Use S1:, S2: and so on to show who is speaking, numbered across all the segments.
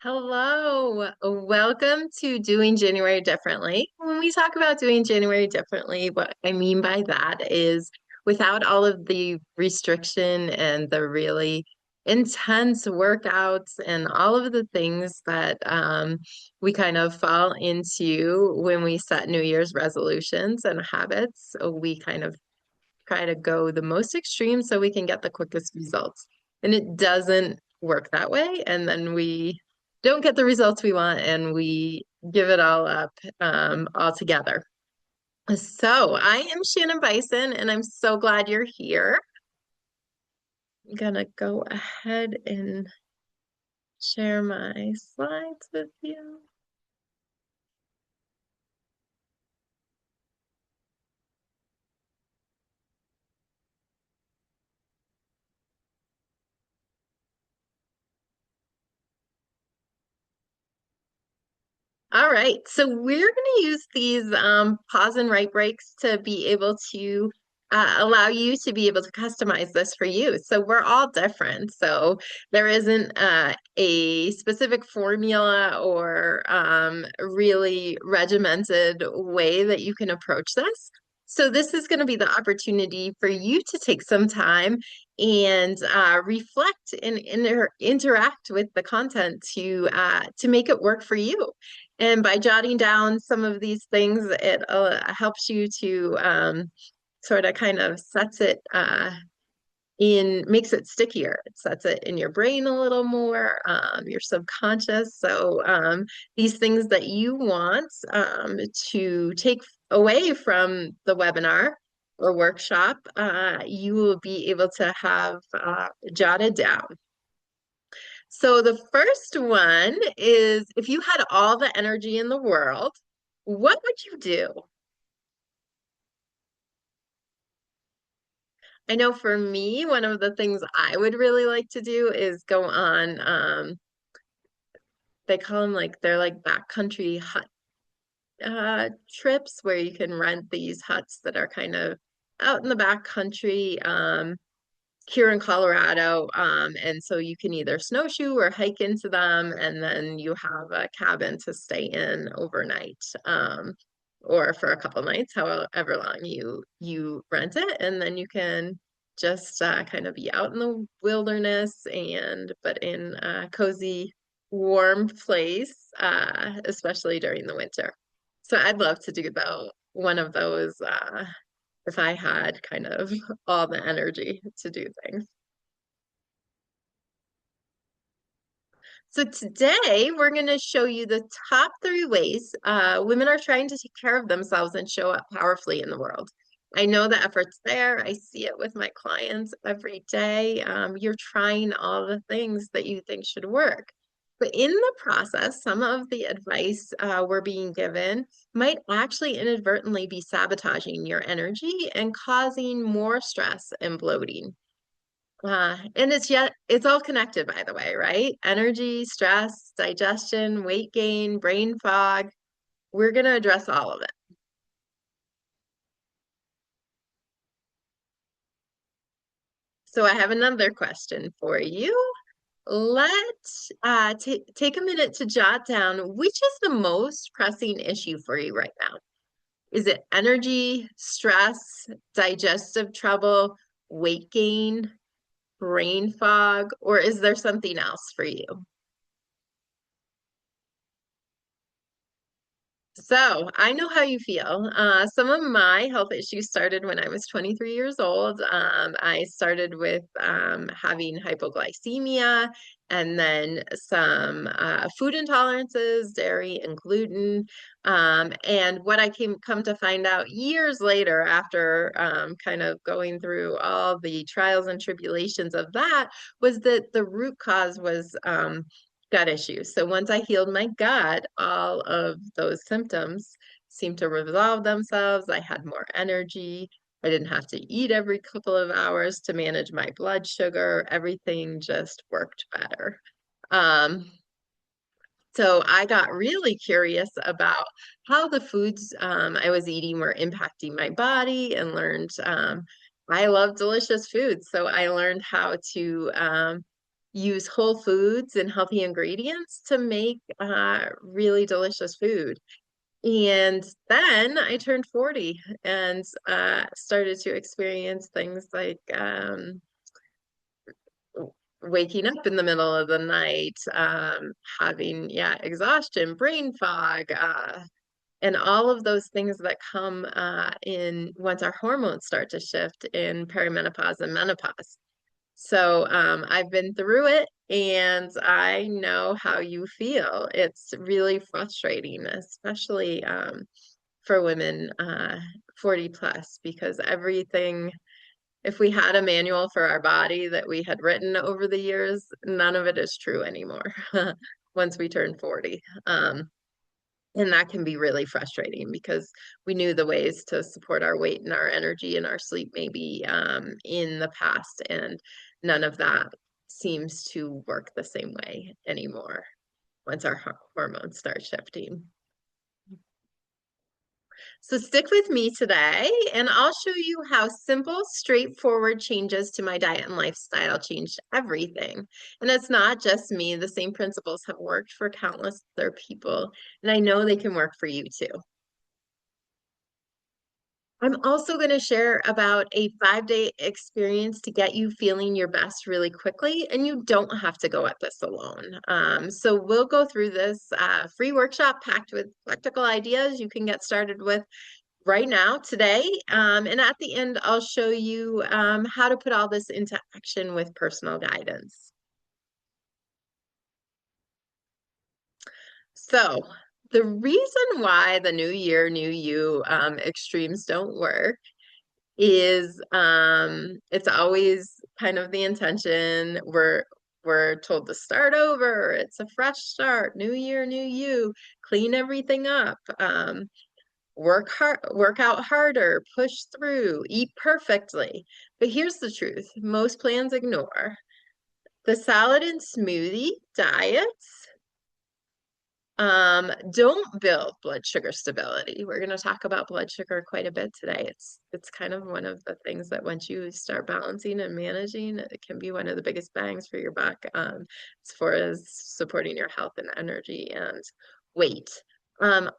S1: Hello, welcome to Doing January Differently. When we talk about doing January differently, what I mean by that is without all of the restriction and the really intense workouts and all of the things that we kind of fall into when we set New Year's resolutions and habits. We kind of try to go the most extreme so we can get the quickest results. And it doesn't work that way. And then we don't get the results we want and we give it all up altogether. So I am Shannon Bison and I'm so glad you're here. I'm gonna go ahead and share my slides with you. All right, so we're going to use these pause and write breaks to be able to allow you to be able to customize this for you. So we're all different. So there isn't a specific formula or really regimented way that you can approach this. So this is going to be the opportunity for you to take some time and reflect and interact with the content to make it work for you. And by jotting down some of these things, it helps you to sort of kind of sets it makes it stickier. It sets it in your brain a little more, your subconscious. So these things that you want to take away from the webinar or workshop, you will be able to have jotted down. So the first one is if you had all the energy in the world, what would you do? I know for me, one of the things I would really like to do is go on, they call them like they're like backcountry hut trips where you can rent these huts that are kind of out in the backcountry. Here in Colorado. And so you can either snowshoe or hike into them, and then you have a cabin to stay in overnight, or for a couple nights, however long you rent it, and then you can just kind of be out in the wilderness and but in a cozy, warm place, especially during the winter. So I'd love to do though one of those if I had kind of all the energy to do things. So today we're going to show you the top three ways women are trying to take care of themselves and show up powerfully in the world. I know the effort's there. I see it with my clients every day. You're trying all the things that you think should work. But in the process, some of the advice we're being given might actually inadvertently be sabotaging your energy and causing more stress and bloating. And it's all connected, by the way, right? Energy, stress, digestion, weight gain, brain fog. We're going to address all of it. So I have another question for you. Let's take a minute to jot down which is the most pressing issue for you right now. Is it energy, stress, digestive trouble, weight gain, brain fog, or is there something else for you? So I know how you feel. Some of my health issues started when I was 23 years old. I started with having hypoglycemia and then some food intolerances, dairy and gluten. And what I come to find out years later, after kind of going through all the trials and tribulations of that, was that the root cause was gut issues. So once I healed my gut, all of those symptoms seemed to resolve themselves. I had more energy. I didn't have to eat every couple of hours to manage my blood sugar. Everything just worked better. Um, so I got really curious about how the foods I was eating were impacting my body and learned I love delicious foods. So I learned how to use whole foods and healthy ingredients to make really delicious food. And then I turned 40 and started to experience things like waking up in the middle of the night, having, yeah, exhaustion, brain fog, and all of those things that come in once our hormones start to shift in perimenopause and menopause. So I've been through it and I know how you feel. It's really frustrating, especially for women 40 plus, because everything, if we had a manual for our body that we had written over the years, none of it is true anymore once we turn 40. And that can be really frustrating because we knew the ways to support our weight and our energy and our sleep maybe in the past, and none of that seems to work the same way anymore once our hormones start shifting. So stick with me today, and I'll show you how simple, straightforward changes to my diet and lifestyle changed everything. And it's not just me, the same principles have worked for countless other people, and I know they can work for you too. I'm also going to share about a 5-day experience to get you feeling your best really quickly, and you don't have to go at this alone. So we'll go through this free workshop packed with practical ideas you can get started with right now, today. And at the end, I'll show you how to put all this into action with personal guidance. So the reason why the new year, new you extremes don't work is it's always kind of the intention. We're told to start over. It's a fresh start, new year, new you, clean everything up, work hard, work out harder, push through, eat perfectly. But here's the truth. Most plans ignore the salad and smoothie diets don't build blood sugar stability. We're going to talk about blood sugar quite a bit today. It's kind of one of the things that once you start balancing and managing, it can be one of the biggest bangs for your buck as far as supporting your health and energy and weight.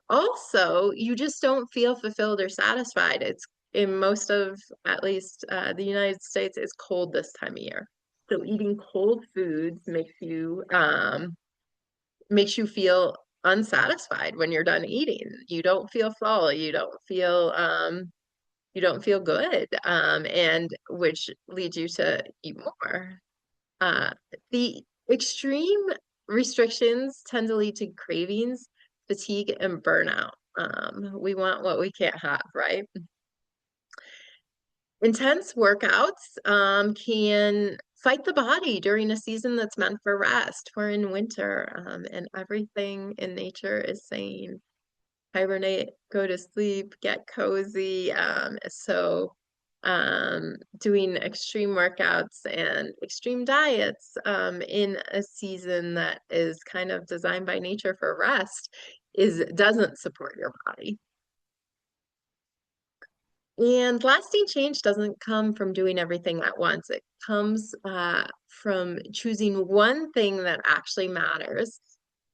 S1: Also, you just don't feel fulfilled or satisfied. It's in most of, at least the United States, is cold this time of year. So eating cold foods makes you feel unsatisfied when you're done eating. You don't feel full. You don't feel good. And which leads you to eat more. Uh, the extreme restrictions tend to lead to cravings, fatigue, and burnout. We want what we can't have, right? Intense workouts can fight the body during a season that's meant for rest. We're in winter, and everything in nature is saying hibernate, go to sleep, get cozy. Doing extreme workouts and extreme diets in a season that is kind of designed by nature for rest doesn't support your body. And lasting change doesn't come from doing everything at once. It comes from choosing one thing that actually matters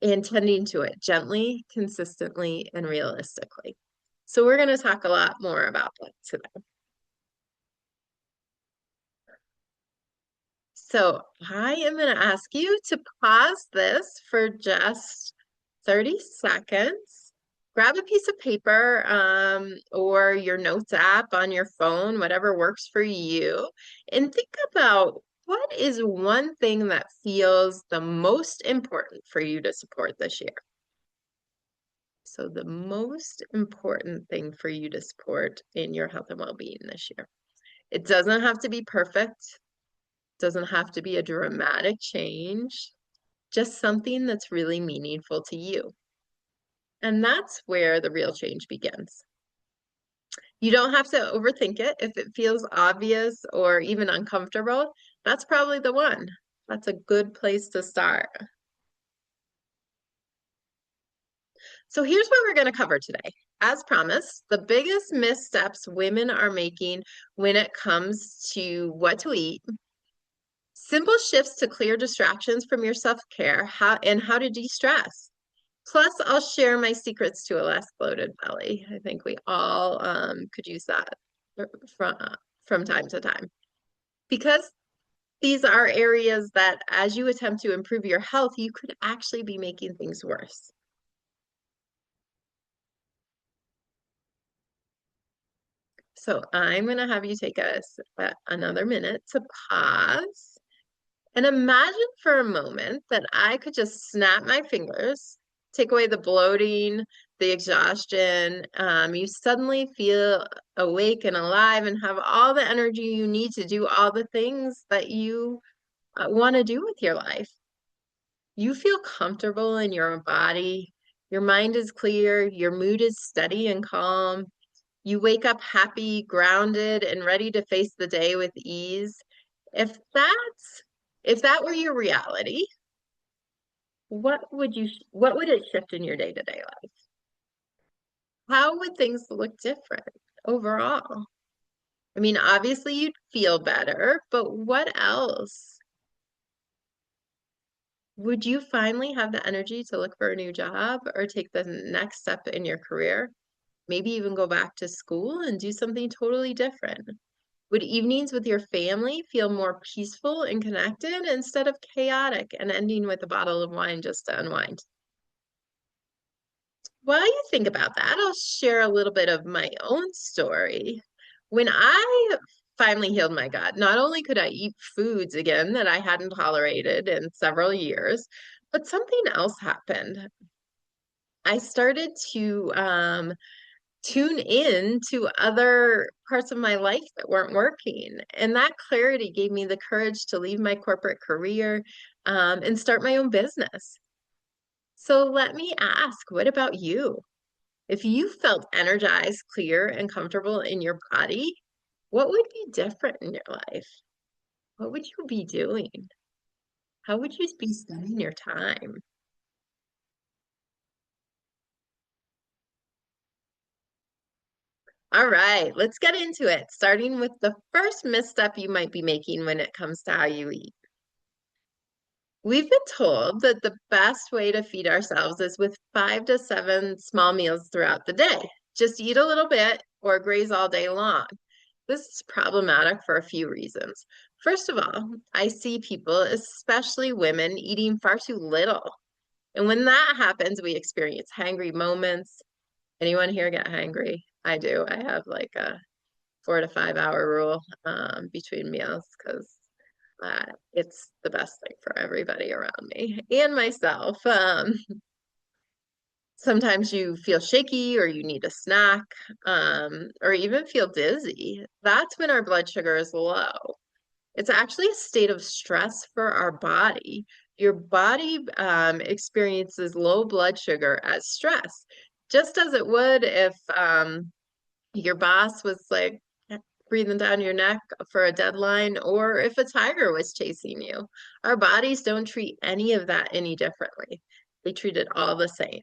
S1: and tending to it gently, consistently, and realistically. So we're going to talk a lot more about that today. So I am going to ask you to pause this for just 30 seconds. Grab a piece of paper or your notes app on your phone, whatever works for you, and think about what is one thing that feels the most important for you to support this year. So the most important thing for you to support in your health and well-being this year. It doesn't have to be perfect. Doesn't have to be a dramatic change, just something that's really meaningful to you. And that's where the real change begins. You don't have to overthink it. If it feels obvious or even uncomfortable, that's probably the one. That's a good place to start. So here's what we're going to cover today. As promised, the biggest missteps women are making when it comes to what to eat, Simple shifts to clear distractions from your self-care, how to de-stress. Plus, I'll share my secrets to a less bloated belly. I think we all could use that from from time to time. Because these are areas that, as you attempt to improve your health, you could actually be making things worse. So I'm going to have you take another minute to pause and imagine for a moment that I could just snap my fingers, take away the bloating, the exhaustion. You suddenly feel awake and alive and have all the energy you need to do all the things that you want to do with your life. You feel comfortable in your body. Your mind is clear. Your mood is steady and calm. You wake up happy, grounded, and ready to face the day with ease. If that's if that were your reality, what would it shift in your day-to-day life? How would things look different overall? I mean, obviously you'd feel better, but what else? Would you finally have the energy to look for a new job or take the next step in your career? Maybe even go back to school and do something totally different. Would evenings with your family feel more peaceful and connected instead of chaotic and ending with a bottle of wine just to unwind? While you think about that, I'll share a little bit of my own story. When I finally healed my gut, not only could I eat foods again that I hadn't tolerated in several years, but something else happened. I started to tune in to other parts of my life that weren't working. And that clarity gave me the courage to leave my corporate career and start my own business. So let me ask, what about you? If you felt energized, clear, and comfortable in your body, what would be different in your life? What would you be doing? How would you be spending your time? All right, let's get into it, starting with the first misstep you might be making when it comes to how you eat. We've been told that the best way to feed ourselves is with 5 to 7 small meals throughout the day. Just eat a little bit or graze all day long. This is problematic for a few reasons. First of all, I see people, especially women, eating far too little. And when that happens, we experience hangry moments. Anyone here get hangry? I do. I have like a 4 to 5 hour rule between meals because it's the best thing for everybody around me and myself. Sometimes you feel shaky or you need a snack, or even feel dizzy. That's when our blood sugar is low. It's actually a state of stress for our body. Your body experiences low blood sugar as stress, just as it would if your boss was like breathing down your neck for a deadline, or if a tiger was chasing you. Our bodies don't treat any of that any differently. They treat it all the same.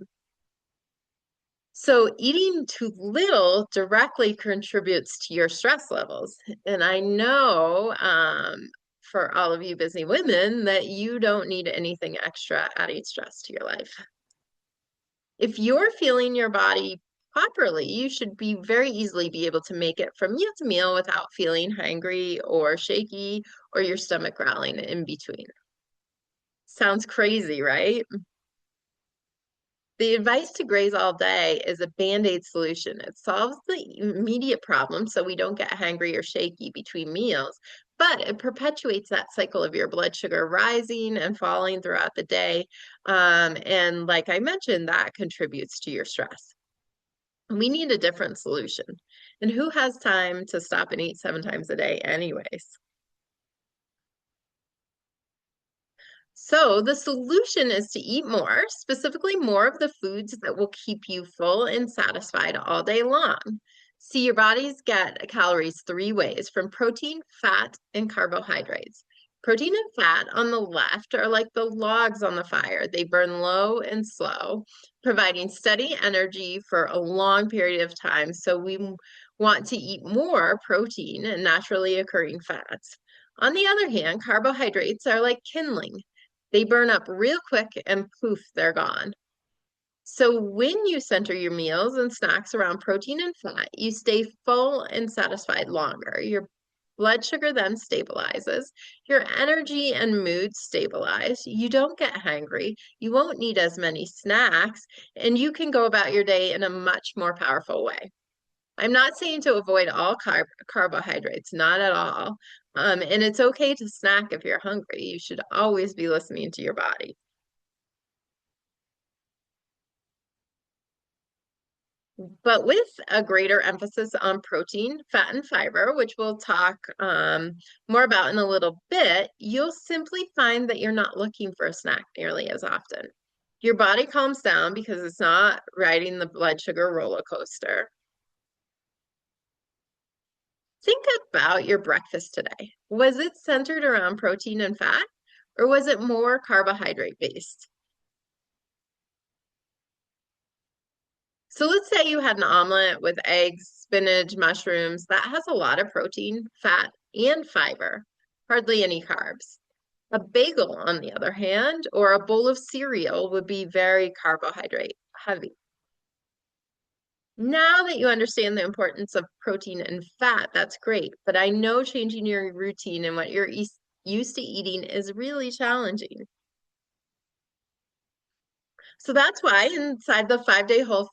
S1: So eating too little directly contributes to your stress levels. And I know for all of you busy women that you don't need anything extra adding stress to your life. If you're feeling your body properly, you should be very easily be able to make it from meal to meal without feeling hungry or shaky or your stomach growling in between. Sounds crazy, right? The advice to graze all day is a band-aid solution. It solves the immediate problem so we don't get hangry or shaky between meals, but it perpetuates that cycle of your blood sugar rising and falling throughout the day. And like I mentioned, that contributes to your stress. We need a different solution. And who has time to stop and eat 7 times a day anyways? So the solution is to eat more, specifically more of the foods that will keep you full and satisfied all day long. See, your bodies get calories 3 ways from protein, fat, and carbohydrates. Protein and fat on the left are like the logs on the fire. They burn low and slow, providing steady energy for a long period of time. So we want to eat more protein and naturally occurring fats. On the other hand, carbohydrates are like kindling. They burn up real quick and poof, they're gone. So when you center your meals and snacks around protein and fat, you stay full and satisfied longer. Your blood sugar then stabilizes, your energy and mood stabilize. You don't get hungry, you won't need as many snacks, and you can go about your day in a much more powerful way. I'm not saying to avoid all carbohydrates, not at all. And it's okay to snack if you're hungry. You should always be listening to your body. But with a greater emphasis on protein, fat, and fiber, which we'll talk more about in a little bit, you'll simply find that you're not looking for a snack nearly as often. Your body calms down because it's not riding the blood sugar roller coaster. Think about your breakfast today. Was it centered around protein and fat, or was it more carbohydrate based? So let's say you had an omelet with eggs, spinach, mushrooms. That has a lot of protein, fat, and fiber, hardly any carbs. A bagel, on the other hand, or a bowl of cereal would be very carbohydrate heavy. Now that you understand the importance of protein and fat, that's great. But I know changing your routine and what you're used to eating is really challenging. So that's why inside the 5-day whole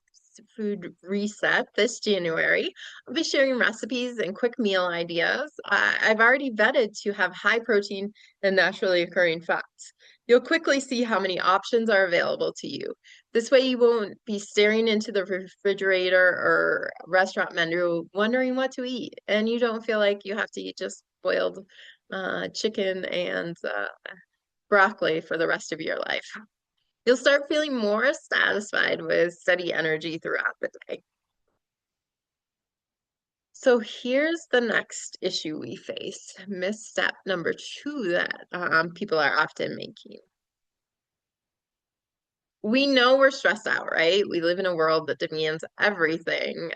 S1: food reset this January, I'll be sharing recipes and quick meal ideas. I've already vetted to have high protein and naturally occurring fats. You'll quickly see how many options are available to you. This way you won't be staring into the refrigerator or restaurant menu wondering what to eat, and you don't feel like you have to eat just boiled chicken and broccoli for the rest of your life. You'll start feeling more satisfied with steady energy throughout the day. So here's the next issue we face, misstep number two that people are often making. We know we're stressed out, right? We live in a world that demands everything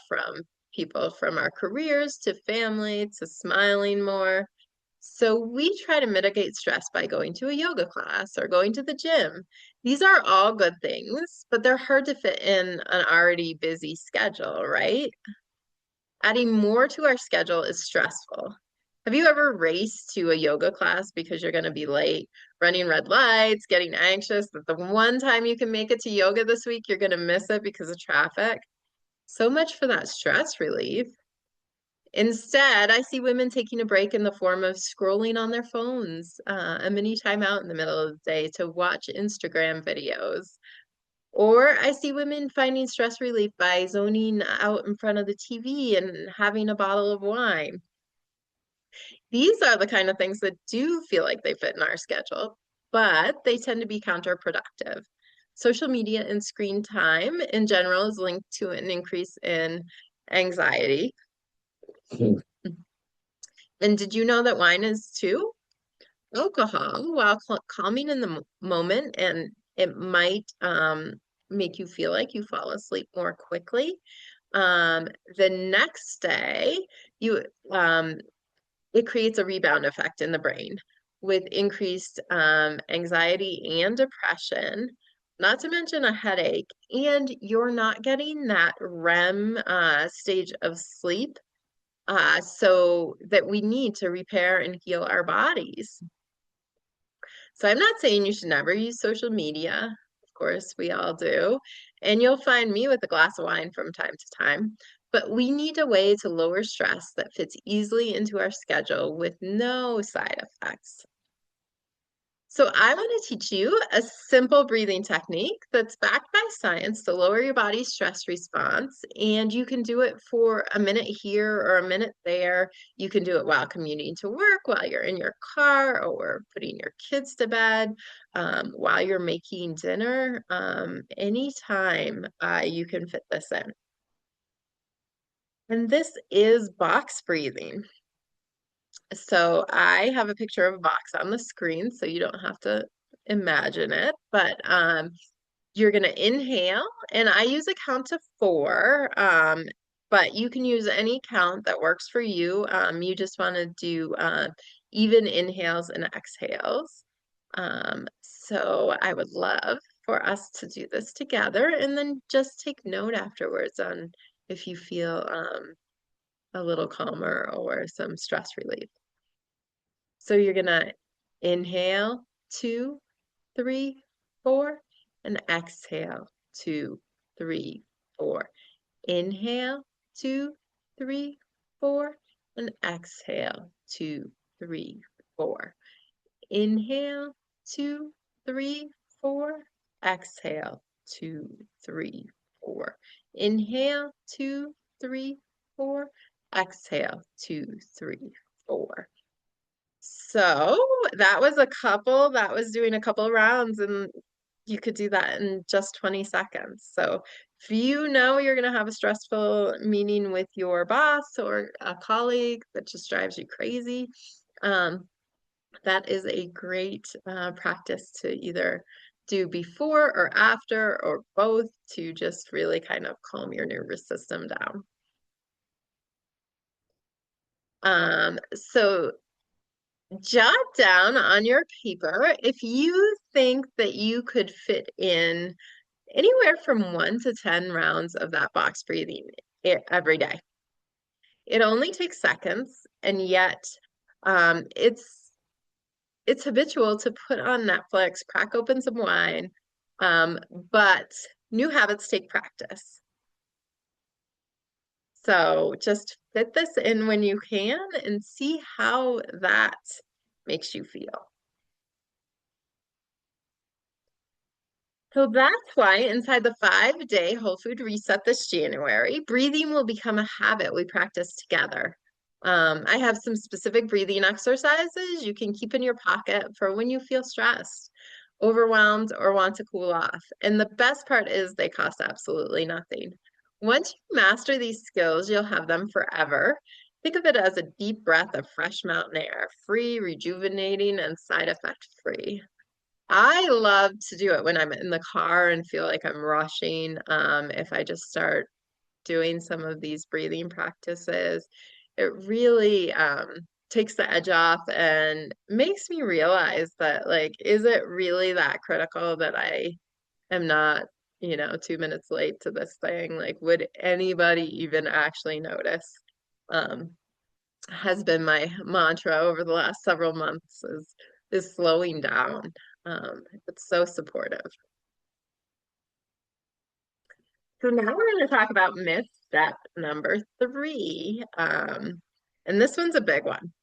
S1: from people, from our careers to family to smiling more. So we try to mitigate stress by going to a yoga class or going to the gym. These are all good things, but they're hard to fit in an already busy schedule, right? Adding more to our schedule is stressful. Have you ever raced to a yoga class because you're going to be late, running red lights, getting anxious that the one time you can make it to yoga this week, you're going to miss it because of traffic? So much for that stress relief. Instead, I see women taking a break in the form of scrolling on their phones, a mini timeout in the middle of the day to watch Instagram videos. Or I see women finding stress relief by zoning out in front of the TV and having a bottle of wine. These are the kind of things that do feel like they fit in our schedule, but they tend to be counterproductive. Social media and screen time in general is linked to an increase in anxiety. And did you know that wine is too? Alcohol, while calming in the moment, and it might make you feel like you fall asleep more quickly. The next day, you it creates a rebound effect in the brain with increased anxiety and depression, not to mention a headache, and you're not getting that REM stage of sleep, so that we need to repair and heal our bodies. So I'm not saying you should never use social media. Of course, we all do. And you'll find me with a glass of wine from time to time. But we need a way to lower stress that fits easily into our schedule with no side effects. So I want to teach you a simple breathing technique that's backed by science to lower your body's stress response. And you can do it for a minute here or a minute there. You can do it while commuting to work, while you're in your car, or putting your kids to bed, while you're making dinner. Anytime you can fit this in. And this is box breathing. So I have a picture of a box on the screen, so you don't have to imagine it, but you're going to inhale, and I use a count to 4, but you can use any count that works for you. You just want to do even inhales and exhales. So I would love for us to do this together and then just take note afterwards on if you feel a little calmer or some stress relief. So you're gonna inhale, 2, 3, 4, and exhale, 2, 3, 4. Inhale, 2, 3, 4, and exhale, 2, 3, 4. Inhale, 2, 3, 4. Exhale, 2, 3, 4. Inhale, 2, 3, 4. Exhale, 2, 3, 4. So that was a couple, that was doing a couple rounds, and you could do that in just 20 seconds. So if you know you're going to have a stressful meeting with your boss or a colleague that just drives you crazy, that is a great practice to either do before or after or both to just really kind of calm your nervous system down. So jot down on your paper if you think that you could fit in anywhere from 1 to 10 rounds of that box breathing every day. It only takes seconds, and yet it's habitual to put on Netflix, crack open some wine, but new habits take practice. So just fit this in when you can and see how that makes you feel. So that's why inside the 5-day Whole Food Reset this January, breathing will become a habit we practice together. I have some specific breathing exercises you can keep in your pocket for when you feel stressed, overwhelmed, or want to cool off. And the best part is they cost absolutely nothing. Once you master these skills, you'll have them forever. Think of it as a deep breath of fresh mountain air, free, rejuvenating, and side effect free. I love to do it when I'm in the car and feel like I'm rushing. If I just start doing some of these breathing practices, it really takes the edge off and makes me realize that, like, is it really that critical that I am not, 2 minutes late to this thing? Like, would anybody even actually notice? Um, has been my mantra over the last several months is slowing down. It's so supportive. So now we're going to talk about myth step number 3. And this one's a big one.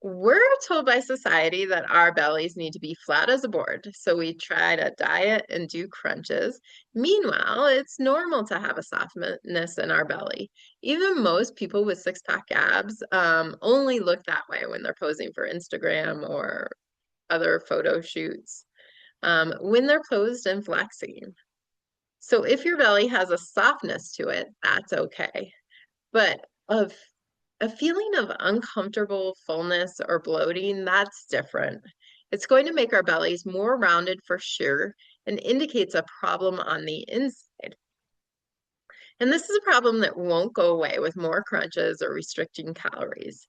S1: We're told by society that our bellies need to be flat as a board, so we try to diet and do crunches. Meanwhile, it's normal to have a softness in our belly. Even most people with six-pack abs only look that way when they're posing for Instagram or other photo shoots, when they're posed and flexing. So if your belly has a softness to it, that's okay. But of a feeling of uncomfortable fullness or bloating, that's different. It's going to make our bellies more rounded for sure and indicates a problem on the inside. And this is a problem that won't go away with more crunches or restricting calories.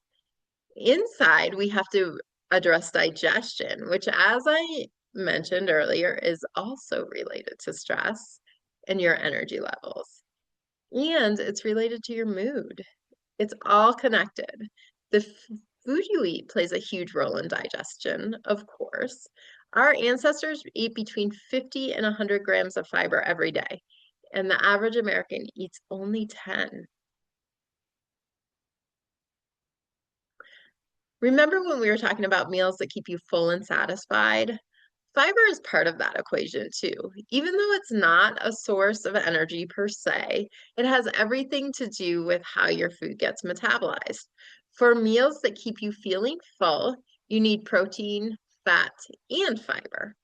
S1: Inside, we have to address digestion, which, as I mentioned earlier, is also related to stress and your energy levels. And it's related to your mood. It's all connected. The food you eat plays a huge role in digestion, of course. Our ancestors ate between 50 and 100 grams of fiber every day, and the average American eats only 10. Remember when we were talking about meals that keep you full and satisfied? Fiber is part of that equation too. Even though it's not a source of energy per se, it has everything to do with how your food gets metabolized. For meals that keep you feeling full, you need protein, fat, and fiber.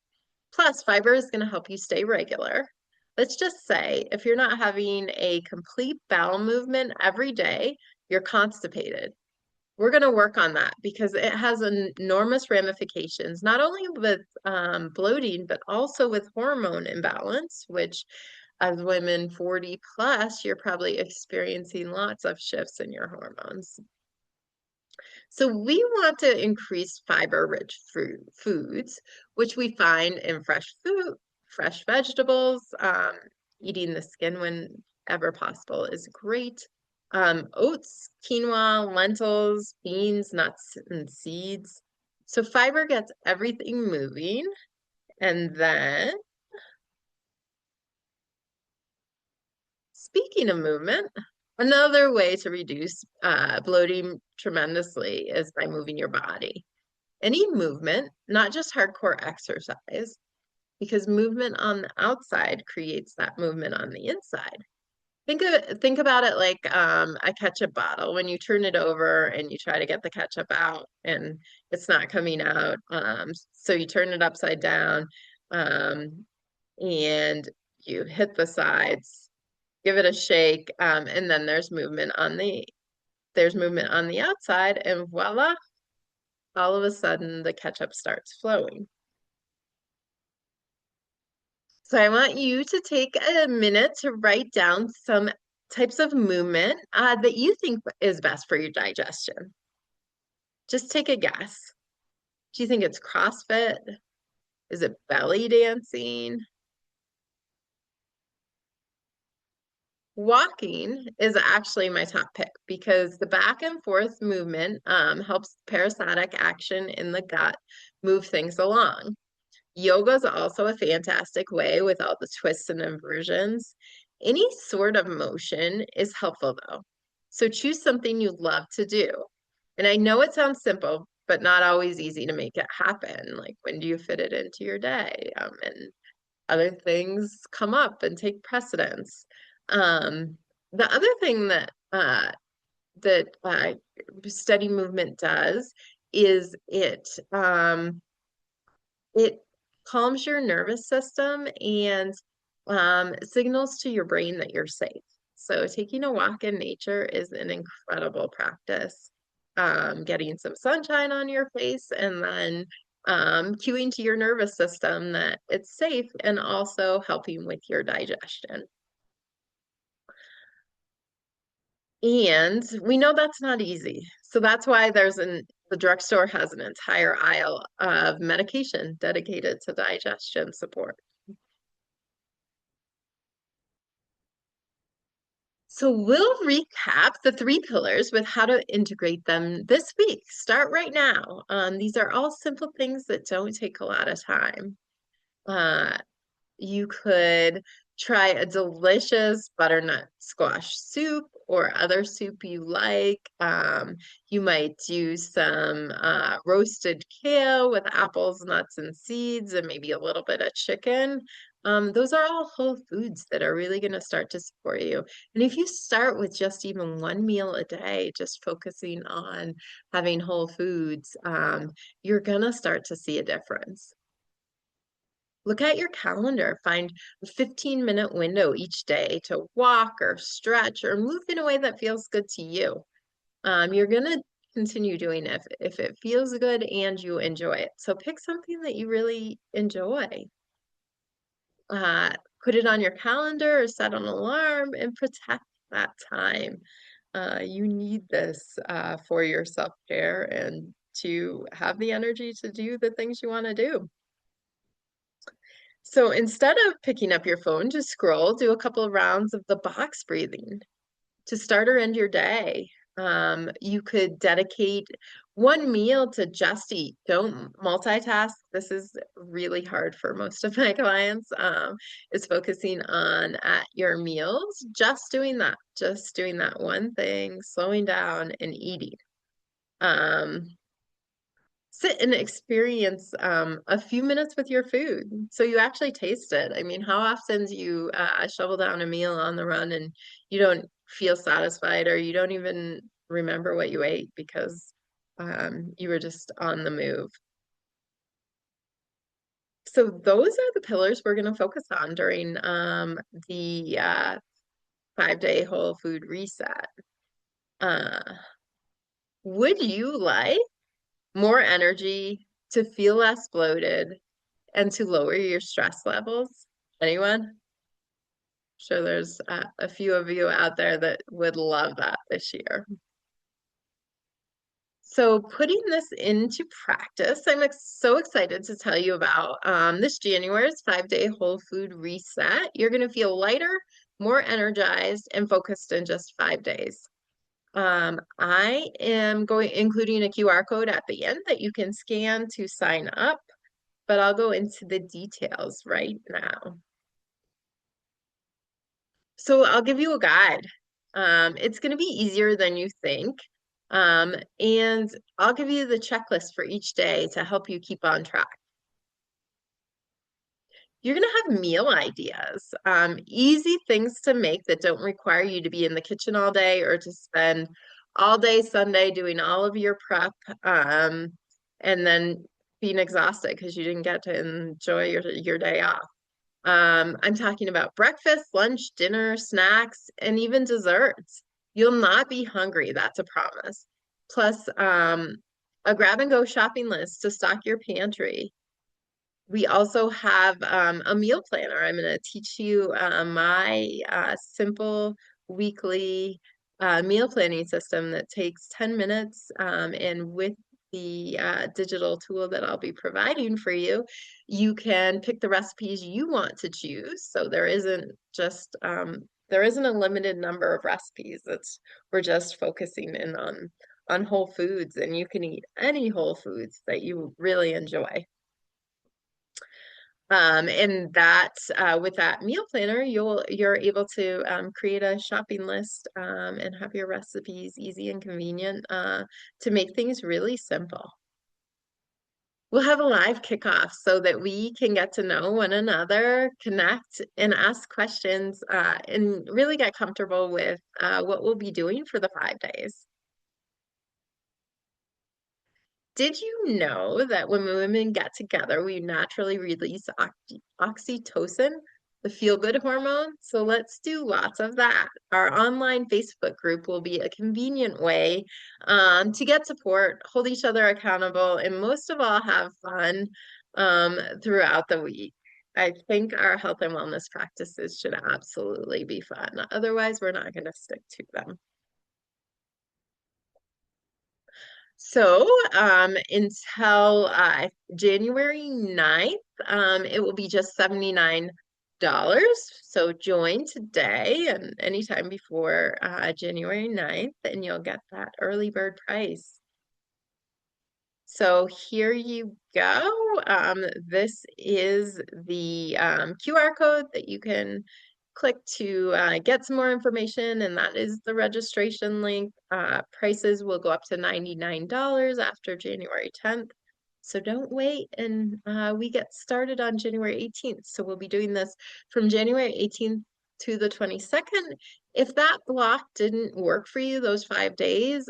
S1: Plus, fiber is going to help you stay regular. Let's just say if you're not having a complete bowel movement every day, you're constipated. We're going to work on that because it has enormous ramifications, not only with bloating, but also with hormone imbalance, which as women 40 plus, you're probably experiencing lots of shifts in your hormones. So we want to increase fiber-rich foods, which we find in fresh fruit, fresh vegetables. Eating the skin whenever possible is great. Oats, quinoa, lentils, beans, nuts, and seeds. So fiber gets everything moving. And then, speaking of movement, another way to reduce bloating tremendously is by moving your body. Any movement, not just hardcore exercise, because movement on the outside creates that movement on the inside. Think about it like a ketchup bottle. When you turn it over and you try to get the ketchup out and it's not coming out, so you turn it upside down, um, and you hit the sides, give it a shake, and then there's movement on the outside, and voila, all of a sudden the ketchup starts flowing. So I want you to take a minute to write down some types of movement that you think is best for your digestion. Just take a guess. Do you think it's CrossFit? Is it belly dancing? Walking is actually my top pick because the back and forth movement helps parasympathetic action in the gut move things along. Yoga is also a fantastic way with all the twists and inversions. Any sort of motion is helpful though. So choose something you love to do. And I know it sounds simple, but not always easy to make it happen. Like when do you fit it into your day? And other things come up and take precedence. Um, the other thing that steady movement does is it calms your nervous system and signals to your brain that you're safe. So taking a walk in nature is an incredible practice. Getting some sunshine on your face and then cueing to your nervous system that it's safe and also helping with your digestion. And we know that's not easy. So that's why the drugstore has an entire aisle of medication dedicated to digestion support. So we'll recap the three pillars with how to integrate them this week. Start right now. These are all simple things that don't take a lot of time. Uh, You could try a delicious butternut squash soup or other soup you like. You might do some roasted kale with apples, nuts, and seeds, and maybe a little bit of chicken. Those are all whole foods that are really going to start to support you. And if you start with just even one meal a day, just focusing on having whole foods, you're going to start to see a difference. Look at your calendar. Find a 15-minute window each day to walk or stretch or move in a way that feels good to you. You're going to continue doing it if it feels good and you enjoy it. So pick something that you really enjoy. Uh, Put it on your calendar or set an alarm and protect that time. You need this for your self-care and to have the energy to do the things you want to do. So instead of picking up your phone to scroll, do a couple of rounds of the box breathing to start or end your day. You could dedicate one meal to just eat. Don't multitask. This is really hard for most of my clients. Is focusing on at your meals, just doing that one thing, slowing down and eating. Um, Sit and experience a few minutes with your food so you actually taste it. I mean, how often do you shovel down a meal on the run and you don't feel satisfied or you don't even remember what you ate because you were just on the move? So those are the pillars we're going to focus on during the 5-day whole food reset. Uh, would you like more energy to feel less bloated and to lower your stress levels? Anyone? Sure, there's a few of you out there that would love that this year. So putting this into practice, so excited to tell you about this January's 5-day whole food reset. You're going to feel lighter, more energized, and focused in just 5 days. I am going including a QR code at the end that you can scan to sign up, but I'll go into the details right now. So I'll give you a guide. It's going to be easier than you think. And I'll give you the checklist for each day to help you keep on track. You're going to have meal ideas, easy things to make that don't require you to be in the kitchen all day or to spend all day Sunday doing all of your prep, and then being exhausted because you didn't get to enjoy your day off. I'm talking about breakfast, lunch, dinner, snacks, and even desserts. You'll not be hungry, that's a promise. Plus, a grab and go shopping list to stock your pantry. We also have a meal planner. I'm going to teach you my simple weekly meal planning system that takes 10 minutes. And with the digital tool that I'll be providing for you, you can pick the recipes you want to choose. So there isn't a limited number of recipes. We're just focusing in on whole foods, and you can eat any whole foods that you really enjoy. And that with that meal planner, you're able to create a shopping list and have your recipes easy and convenient to make things really simple. We'll have a live kickoff so that we can get to know one another, connect, and ask questions, and really get comfortable with what we'll be doing for the 5 days. Did you know that when women get together, we naturally release oxytocin, the feel-good hormone? So let's do lots of that. Our online Facebook group will be a convenient way to get support, hold each other accountable, and most of all, have fun throughout the week. I think our health and wellness practices should absolutely be fun. Otherwise, we're not going to stick to them. So until January 9th, it will be just $79. So join today and anytime before January 9th, and you'll get that early bird price. So here you go. This is the QR code that you can click to get some more information, and that is the registration link. Prices will go up to $99 after January 10th. So don't wait, and we get started on January 18th. So we'll be doing this from January 18th to the 22nd. If that block didn't work for you, those 5 days,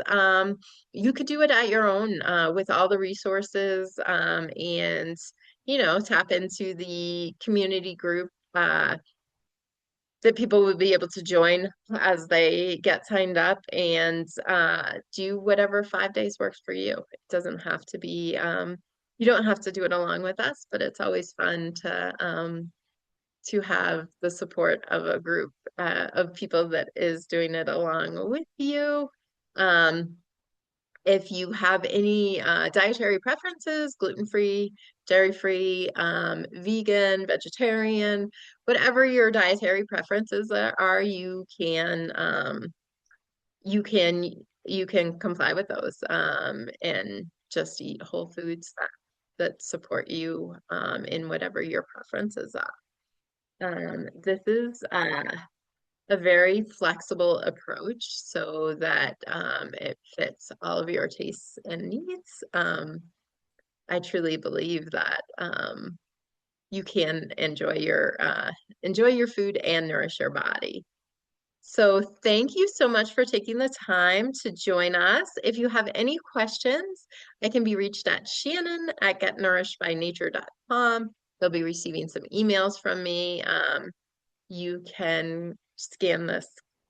S1: you could do it at your own with all the resources, and tap into the community group that people would be able to join as they get signed up, and do whatever 5 days works for you. It doesn't have to be, you don't have to do it along with us, but it's always fun to have the support of a group of people that is doing it along with you. If you have any dietary preferences, gluten-free, dairy-free, vegan, vegetarian, whatever your dietary preferences are, you can you can comply with those, and just eat whole foods that support you in whatever your preferences are. This is a very flexible approach so that it fits all of your tastes and needs. I truly believe that you can enjoy your food and nourish your body. So thank you so much for taking the time to join us. If you have any questions, I can be reached at Shannon@getnourishedbynature.com. They'll be receiving some emails from me. You can scan this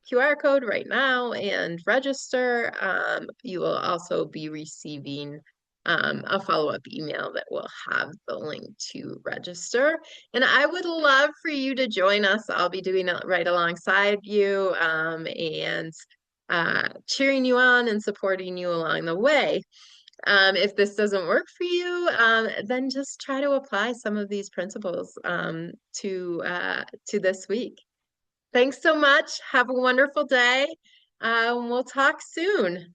S1: QR code right now and register. You will also be receiving a follow-up email that will have the link to register. And I would love for you to join us. I'll be doing it right alongside you. And cheering you on and supporting you along the way. If this doesn't work for you, then just try to apply some of these principles to this week. Thanks so much. Have a wonderful day. We'll talk soon.